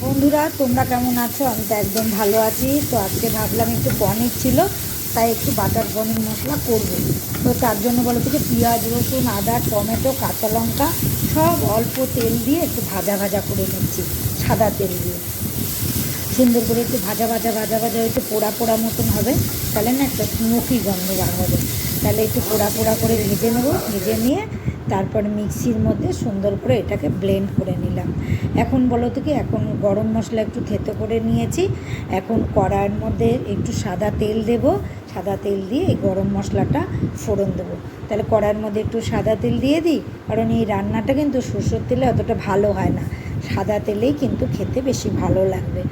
বন্ধুরা তোমরা কেমন আছো? আমি তো একদম ভালো আছি। তো আজকে ভাবলাম একটু পনির ছিল, তাই একটু বাটার পনির মশলা করব। তো তার জন্য বলো থেকে পেঁয়াজ, রসুন, আদা, টমেটো, কাঁচা লঙ্কা সব অল্প তেল দিয়ে একটু ভাজা ভাজা করে নিচ্ছি, সাদা তেল দিয়ে। সুন্দর করে একটু ভাজা ভাজা ভাজা ভাজা একটু পোড়া পোড়া মতন হবে, তাহলে না একটা স্মোকি গন্ধ বার হবে। তাহলে একটু পোড়া পোড়া করে ভেজে নেবো, ভেজে নিয়ে তারপর মিক্সির মধ্যে সুন্দর করে এটাকে ব্লেন্ড করে নিলাম। এখন বলো তো কি, এখন গরম মশলা একটু থেতো করে নিয়েছি। এখন কড়াইয়ের মধ্যে একটু সাদা তেল দেব, সাদা তেল দিয়ে এই গরম মশলাটা ফোড়ন দেবো। তাহলে কড়াইয়ের মধ্যে একটু সাদা তেল দিয়ে দিই, কারণ এই রান্নাটা কিন্তু সরষের তেলে অতটা ভালো হয় না, সাদা তেলেই কিন্তু খেতে বেশি ভালো লাগবে।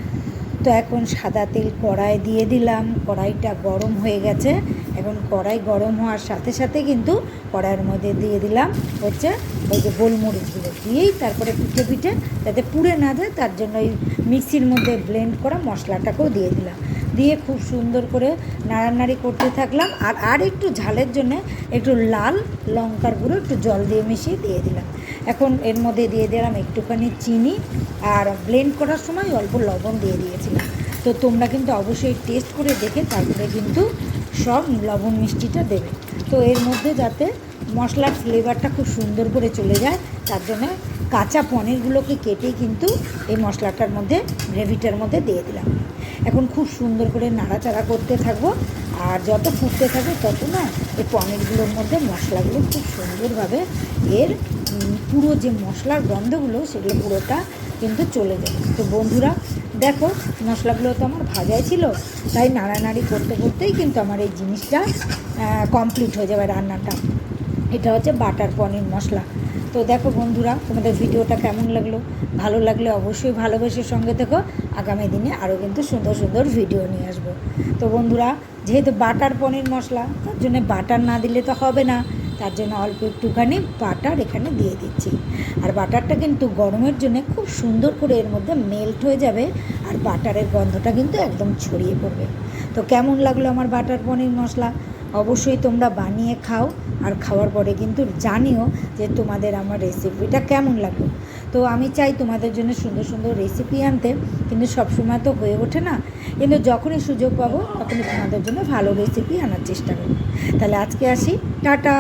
তো এখন সাদা তেল কড়াই দিয়ে দিলাম, কড়াইটা গরম হয়ে গেছে। এখন কড়াই গরম হওয়ার সাথে সাথে কিন্তু কড়াইয়ের মধ্যে দিয়ে দিলাম হচ্ছে ওই যে গোলমরিচগুলো, দিয়েই তারপরে পিঠে পিঠে যাতে পুড়ে না যায় তার জন্য ওই মিক্সির মধ্যে ব্লেন্ড করা মশলাটাকেও দিয়ে দিলাম। দিয়ে খুব সুন্দর করে নাড়ানাড়ি করতে থাকলাম। আর একটু ঝালের জন্যে একটু লাল লঙ্কার গুঁড়ো একটু জল দিয়ে মিশিয়ে দিয়ে দিলাম। এখন এর মধ্যে দিয়ে দিলাম একটুখানি চিনি, আর ব্লেন্ড করার সময় অল্প লবণ দিয়ে দিয়েছিলাম। তো তোমরা কিন্তু অবশ্যই টেস্ট করে দেখে তারপরে কিন্তু সব লবণ মিষ্টিটা দেবে। তো এর মধ্যে যাতে মশলার ফ্লেভারটা খুব সুন্দর করে চলে যায় তার জন্য কাঁচা পনিরগুলোকে কেটে কিন্তু এই মশলাটার মধ্যে, গ্রেভিটার মধ্যে দিয়ে দিলাম। এখন খুব সুন্দর করে নাড়াচাড়া করতে থাকবো, আর যত ফুটতে থাকবে তত না এই পনিরগুলোর মধ্যে মশলাগুলো খুব সুন্দরভাবে এর পুরো যে মশলার গন্ধগুলো সেগুলো পুরোটা কিন্তু চলে যাবে। তো বন্ধুরা দেখো, মশলাগুলো তো আমার ভাজাই ছিল, তাই নাড়ানাড়ি করতে করতেই কিন্তু আমার এই জিনিসটা কমপ্লিট হয়ে যাবে রান্নাটা। এটা হচ্ছে বাটার পনির মশলা। তো দেখো বন্ধুরা, তোমাদের ভিডিওটা কেমন লাগলো? ভালো লাগলে অবশ্যই ভালোবেসে সঙ্গে থেকো। আগামী দিনে আরও কিন্তু সুন্দর সুন্দর ভিডিও নিয়ে আসবো। তো বন্ধুরা, যেহেতু বাটার পনির মশলা, তার জন্য বাটার না দিলে তো হবে না, তার জন্য অল্প একটুখানি বাটার এখানে দিয়ে দিচ্ছি। আর বাটারটা কিন্তু গরমের জন্য খুব সুন্দর করে এর মধ্যে মেল্ট হয়ে যাবে, আর বাটারের গন্ধটা কিন্তু একদম ছড়িয়ে পড়বে। তো কেমন লাগলো আমার বাটার পনির মশলা? অবশ্যই তোমরা বানিয়ে খাও, আর খাওয়ার পরে কিন্তু জানিও যে তোমাদের আমার রেসিপিটা কেমন লাগলো। তো আমি চাই তোমাদের জন্য সুন্দর সুন্দর রেসিপি আনতে, কিন্তু সবসময় তো হয়ে ওঠে না, কিন্তু যখনই সুযোগ পাবো তখনই তোমাদের জন্য ভালো রেসিপি আনার চেষ্টা করব। তাহলে আজকে আসি, টাটা।